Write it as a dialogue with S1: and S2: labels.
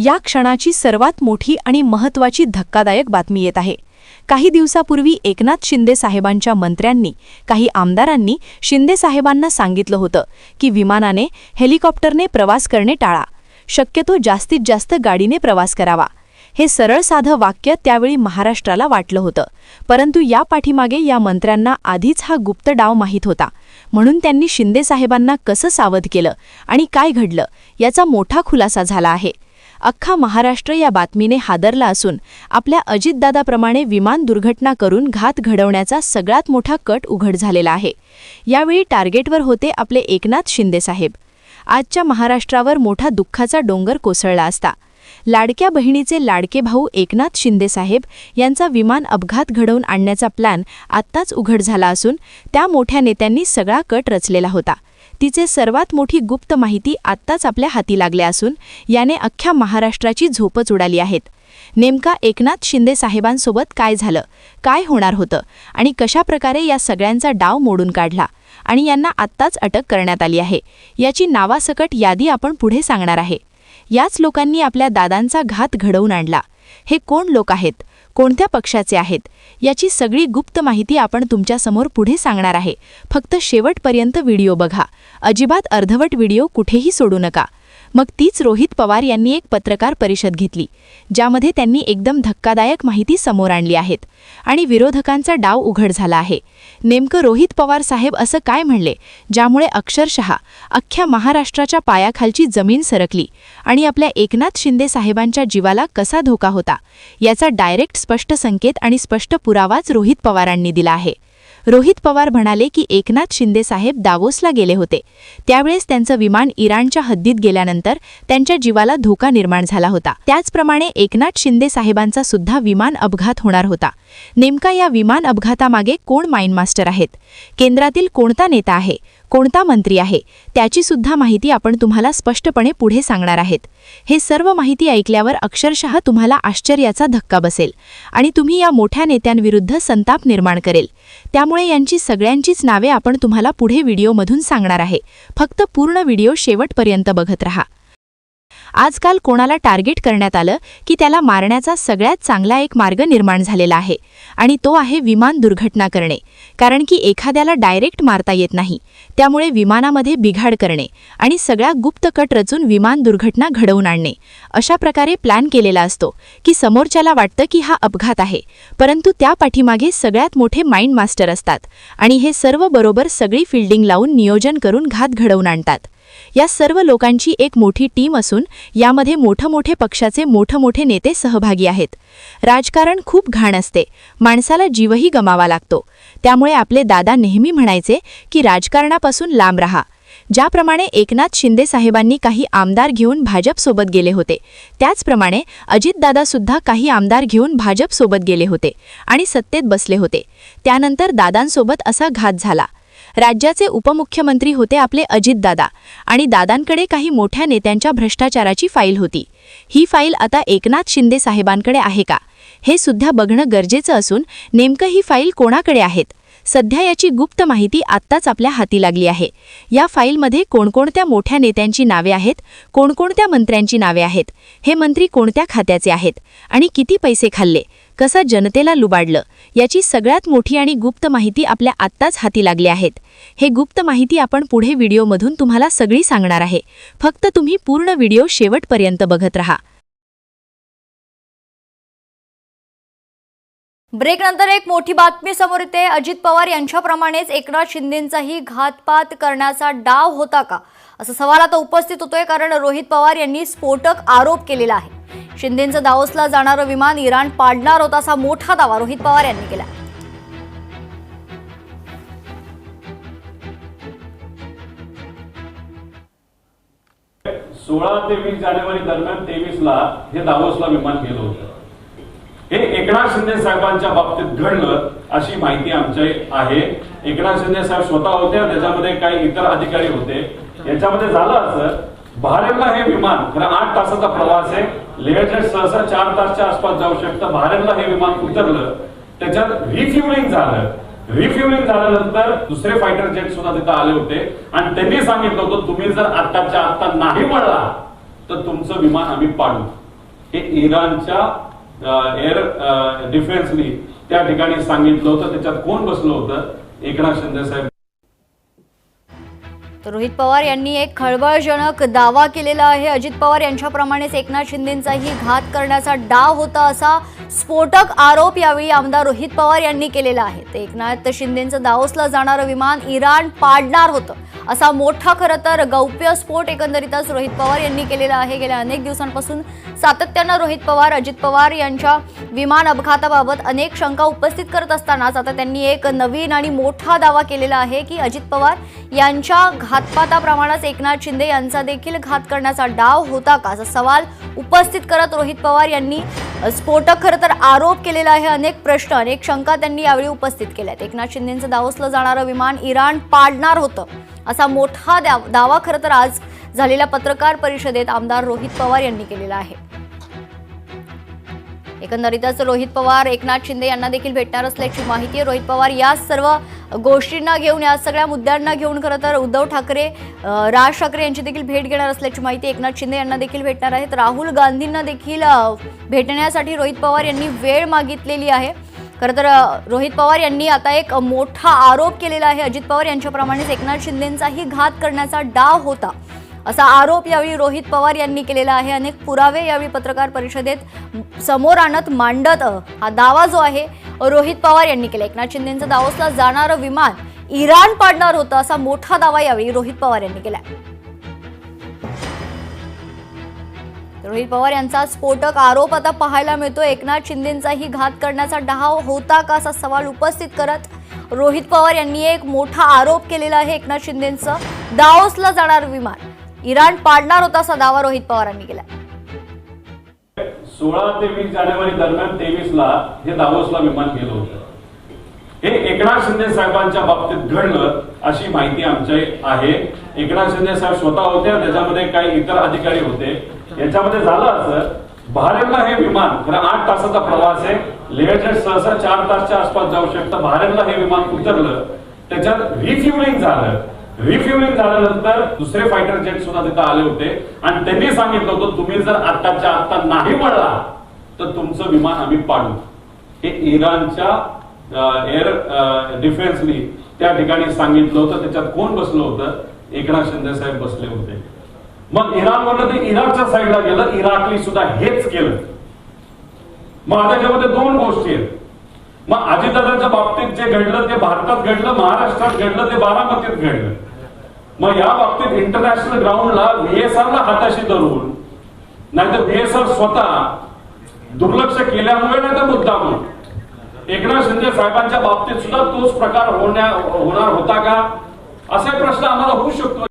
S1: या क्षणाची सर्वात मोठी आणि महत्त्वाची धक्कादायक बातमी येत आहे। काही दिवसापूर्वी एकनाथ शिंदे साहेबांच्या मंत्र्यांनी, काही आमदारांनी शिंदे साहेबांना सांगितलं होतं की विमानाने, हेलिकॉप्टरने प्रवास करणे टाळा, शक्यतो जास्तीत जास्त गाडीने प्रवास करावा। हे सरळ साधं वाक्य त्यावेळी महाराष्ट्राला वाटलं होतं, परंतु या पाठीमागे या मंत्र्यांना आधीच हा गुप्त डाव माहीत होता। म्हणून त्यांनी शिंदे साहेबांना कसं सावध केलं आणि काय घडलं याचा मोठा खुलासा झाला आहे। अख्खा महाराष्ट्र या बातमीने हादरला असून आपल्या अजितदादाप्रमाणे विमान दुर्घटना करून घात घडवण्याचा सगळ्यात मोठा कट उघड झालेला आहे। यावेळी टार्गेटवर होते आपले एकनाथ शिंदे साहेब। आजच्या महाराष्ट्रावर मोठा दुःखाचा डोंगर कोसळला असता। लाडक्या बहिणीचे लाडके भाऊ एकनाथ शिंदे साहेब यांचा विमान अपघात घडवून आणण्याचा प्लॅन आत्ताच उघड झाला असून त्या मोठ्या नेत्यांनी सगळा कट रचलेला होता। तिचे सर्वात मोठी गुप्त माहिती आत्ताच आपल्या हाती लागल्या असून याने अख्ख्या महाराष्ट्राची झोपच उडाली आहेत। नेमका एकनाथ शिंदे साहेबांसोबत काय झालं, काय होणार होतं आणि कशा प्रकारे या सगळ्यांचा डाव मोडून काढला आणि यांना आत्ताच अटक करण्यात आली आहे, याची नावासकट यादी आपण पुढे सांगणार आहे। याच लोकांनी आपल्या दादांचा घात घडवून आणला। हे कोण लोक आहेत, कोणत्या पक्षाचे आहेत, याची सगळी गुप्त माहिती आपण तुमच्यासमोर पुढे सांगणार आहे। फक्त शेवटपर्यंत व्हिडिओ बघा, अजिबात अर्धवट व्हिडिओ कुठेही सोडू नका। मग तीच रोहित पवार यांनी एक पत्रकार परिषद घेतली, ज्यामध्ये त्यांनी एकदम धक्कादायक माहिती समोर आणली आहेत आणि विरोधकांचा डाव उघड झाला आहे। नेमकं रोहित पवार साहेब असं काय म्हणले, ज्यामुळे अक्षरशः अख्ख्या महाराष्ट्राच्या पायाखालची जमीन सरकली आणि आपल्या एकनाथ शिंदे साहेबांच्या जीवाला कसा धोका होता, याचा डायरेक्ट स्पष्ट संकेत आणि स्पष्ट पुरावाच रोहित पवारांनी दिला आहे। रोहित पवार म्हणाले की एकनाथ शिंदे साहेब दावोसला गेले होते, त्यावेळेस त्यांचं विमान इराणच्या हद्दीत गेल्यानंतर त्यांच्या जीवाला धोका निर्माण झाला होता। त्याचप्रमाणे एकनाथ शिंदे साहेबांचा सुद्धा विमान अपघात होणार होता। नेमका या विमान अपघातामागे कोण माइंड मास्टर आहेत, केंद्रातील कोणता नेता आहे, कोणता मंत्री आहे, त्याची सुद्धा माहिती आपण तुम्हाला स्पष्टपणे पुढे सांगणार आहेत। हे सर्व माहिती ऐकल्यावर अक्षरशः तुम्हाला आश्चर्याचा धक्का बसेल आणि तुम्ही या मोठ्या नेत्यांविरुद्ध संताप निर्माण करेल। त्यामुळे यांची सगळ्यांचीच नावे आपण तुम्हाला पुढे व्हिडिओमधून सांगणार आहे। फक्त पूर्ण व्हिडिओ शेवटपर्यंत बघत रहा। आजकाल कोणाला टार्गेट करण्यात आलं की त्याला मारण्याचा सगळ्यात चांगला एक मार्ग निर्माण झालेला आहे आणि तो आहे विमान दुर्घटना करणे। कारण की एखाद्याला डायरेक्ट मारता येत नाही, त्यामुळे विमानामध्ये बिघाड करणे आणि सगळ्या गुप्त कट रचून विमान दुर्घटना घडवून आणणे, अशा प्रकारे प्लॅन केलेला असतो की समोरच्याला वाटतं की हा अपघात आहे, परंतु त्या पाठीमागे सगळ्यात मोठे माइंड मास्टर असतात आणि हे सर्व बरोबर सगळी फील्डिंग लावून नियोजन करून घात घडवून आणतात। या सर्व लोकांची एक मोठी टीम असून यामध्ये मोठे पक्षाचे मोठे नेते सहभागी आहेत। राजकारण खूप घाण असते, माणसाला जीवही गमावा लागतो। त्यामुळे आपले दादा नेहमी म्हणायचे की राजकारणापासून लांब राहा। ज्याप्रमाणे एकनाथ शिंदे साहेबांनी काही आमदार घेऊन भाजपसोबत गेले होते, त्याचप्रमाणे अजितदादा सुद्धा काही आमदार घेऊन भाजपसोबत गेले होते आणि सत्तेत बसले होते। त्यानंतर दादांसोबत असा घात झाला। राज्याचे उपमुख्यमंत्री होते आपले अजितदादा आणि दादांकडे काही मोठ्या नेत्यांच्या भ्रष्टाचाराची फाईल होती। ही फाईल आता एकनाथ शिंदे साहेबांकडे आहे का, हे सुद्धा बघणं गरजेचं असून नेमकं ही फाईल कोणाकडे आहेत, सध्या याची गुप्त माहिती आत्ताच आपल्या हाती लागली आहे। या फाईलमध्ये कोणकोणत्या मोठ्या नेत्यांची नावे आहेत, कोणकोणत्या मंत्र्यांची नावे आहेत, हे मंत्री कोणत्या खात्याचे आहेत आणि किती पैसे खाल्ले, कसं जनतेला लुबाडलं, याची सगळ्यात मोठी आणि गुप्त माहिती आपल्या आत्ताच हाती लागली आहेत। हे गुप्त माहिती आपण पुढे व्हिडिओमधून तुम्हाला सगळी सांगणार आहे। फक्त तुम्ही पूर्ण व्हिडिओ शेवटपर्यंत बघत रहा।
S2: ब्रेक नंतर एक मोठी बातमी समोर येते। अजित पवार यांच्याप्रमाणेच एकनाथ शिंदेंचाही घातपात करण्याचा डाव होता का, असा सवाल आता उपस्थित होतोय, कारण रोहित पवार यांनी स्फोटक आरोप केलेला आहे। शिंदेंचं दावोसला जाणारं विमान इराण पाडणार होता, असा मोठा दावा रोहित पवार यांनी केला।
S3: 16 ते 20 जानेवारी दरम्यान 23ला हे दावोसला विमान गेलं होतं। हे एकनाथ शिंदे साहेबांच्या बाबतीत घडलं अशी माहिती आमची आहे। एकनाथ शिंदे साहेब स्वतः होते, त्याच्यामध्ये काही इतर अधिकारी होते। याच्यामध्ये झालं असं, बहरेनला हे विमान खरं 8 तासाचा प्रवास आहे, लेह सहसा 4 तासच्या आसपास जाऊ शकतं। बहरेनला हे विमान उतरलं, त्याच्यात रिफ्युलिंग झालं। रिफ्युलिंग झाल्यानंतर दुसरे फायटर जेट सुद्धा तिथे आले होते आणि त्यांनी सांगितलं होतं, तुम्ही जर आत्ताच्या आत्ता नाही वळला तर तुमचं विमान आम्ही पाडू। हे इराणच्या एअर डिफेन्सनी त्या ठिकाणी सांगितलं होतं. त्याच्यात कोण बसलं होतं? एकनाथ शिंदे साहेब.
S2: तर रोहित पवार यांनी एक खळबळजनक दावा केलेला आहे. अजित पवार यांच्याप्रमाणेच एकनाथ शिंदेंचाही घात करण्याचा डाव होता असा स्फोटक आरोप यावेळी आमदार रोहित पवार यांनी केलेला आहे. ते एकनाथ शिंदेंचं दावोसला जाणारं विमान इराण पाडणार होतं असा मोठा खरं तर गौप्यस्फोट एकंदरीतच रोहित पवार यांनी केलेला आहे. गेल्या अनेक दिवसांपासून सातत्यानं रोहित पवार अजित पवार यांच्या विमान अपघाताबाबत अनेक शंका उपस्थित करत असतानाच आता त्यांनी एक नवीन आणि मोठा दावा केलेला आहे की अजित पवार यांच्या घातपाताप्रमाणेच एकनाथ शिंदे यांचा देखील घात करण्याचा डाव होता का असा सवाल उपस्थित करत रोहित पवार यांनी स्फोटक खरं तर आरोप केलेला आहे. अनेक प्रश्न अनेक शंका त्यांनी यावेळी उपस्थित केल्या आहेत. एकनाथ शिंदेंचं दावोसला जाणारं विमान इराण पाडणार होतं असा मोठा दावा खरं तर आज झालेल्या पत्रकार परिषदेत आमदार रोहित पवार यांनी केलेला आहे. एकंदरीतच रोहित पवार एकनाथ शिंदे यांना देखील भेटणार असल्याची माहिती आहे. रोहित पवार या सर्व गोष्टींना घेऊन या सगळ्या मुद्द्यांना घेऊन खरं तर उद्धव ठाकरे राज ठाकरे यांची देखील भेट घेणार असल्याची माहिती एकनाथ शिंदे यांना देखील भेटणार आहेत. राहुल गांधींना देखील भेटण्यासाठी रोहित पवार यांनी वेळ मागितलेली आहे. खरं तर रोहित पवार यांनी आता एक मोठा आरोप केलेला आहे. अजित पवार यांच्याप्रमाणेच एकनाथ शिंदेंचाही घात करण्याचा डाव होता असा आरोप यावेळी रोहित पवार यांनी केलेला आहे. अनेक पुरावे यावेळी पत्रकार परिषदेत समोर आणत मांडत हा दावा जो आहे रोहित पवार यांनी केला. एकनाथ शिंदेंचं दावोसला जाणारं विमान इराण पाडणार होतं असा मोठा दावा यावेळी रोहित पवार यांनी केला. रोहित पवार यांचा स्फोटक आरोप आता पाहायला मिळतो. एकनाथ शिंदेंचाही घात करण्याचा डाव होता का असा सवाल उपस्थित करत रोहित पवार यांनी एक मोठा आरोप केलेला आहे. एकनाथ शिंदेंचं दावोसला जाणारं विमान इराण पाडणार होता असा दावा रोहित पवारांनी केला.
S3: 16 ते 20 जानेवारी दरम्यान 23ला हे दावोसला विमान गेलं होतं. हे एकनाथ शिंदे साहेबांच्या बाबतीत घडलं अशी माहिती आमची आहे. एकनाथ शिंदे साहेब स्वतः होते, त्याच्यामध्ये काही इतर अधिकारी होते. याच्यामध्ये झालं असं, बहारेनला हे विमान खरं 8 तासाचा प्रवास आहे. लेह जेट सहसा 4 तासच्या आसपास जाऊ शकतं. बहारेनला हे विमान उतरलं, त्याच्यात रिफ्युलिंग झालं. रिफ्युलिंग झाल्यानंतर दुसरे फायटर जेट सुद्धा तिथे आले होते आणि त्यांनी सांगितलं होतं तुम्ही जर आत्ताच्या आत्ता नाही वळला तर तुमचं विमान आम्ही पाडू. हे इराणच्या एअर डिफेन्सनी त्या ठिकाणी सांगितलं होतं. त्याच्यात कोण बसलं होतं? एकनाथ शिंदे साहेब बसले होते. मग इराणवरनं ते इराकच्या साईडला गेलं. इराकनी सुद्धा हेच केलं. मग त्याच्यामध्ये 2 गोष्टी आहेत. मग अजितदादांच्या बाबतीत जे घडलं ते भारतात घडलं, महाराष्ट्रात घडलं, ते बारामतीत घडलं. मग या बाबतीत इंटरनॅशनल ग्राउंडला VSRला हाताशी धरून, नाहीतर VSR स्वतः दुर्लक्ष केल्यामुळे नाही तर मुद्दामून एकनाथ शिंदे साहेबांच्या बाबतीत सुद्धा तोच प्रकार होणार होता का असा प्रश्न आम्हाला होऊ शकतो.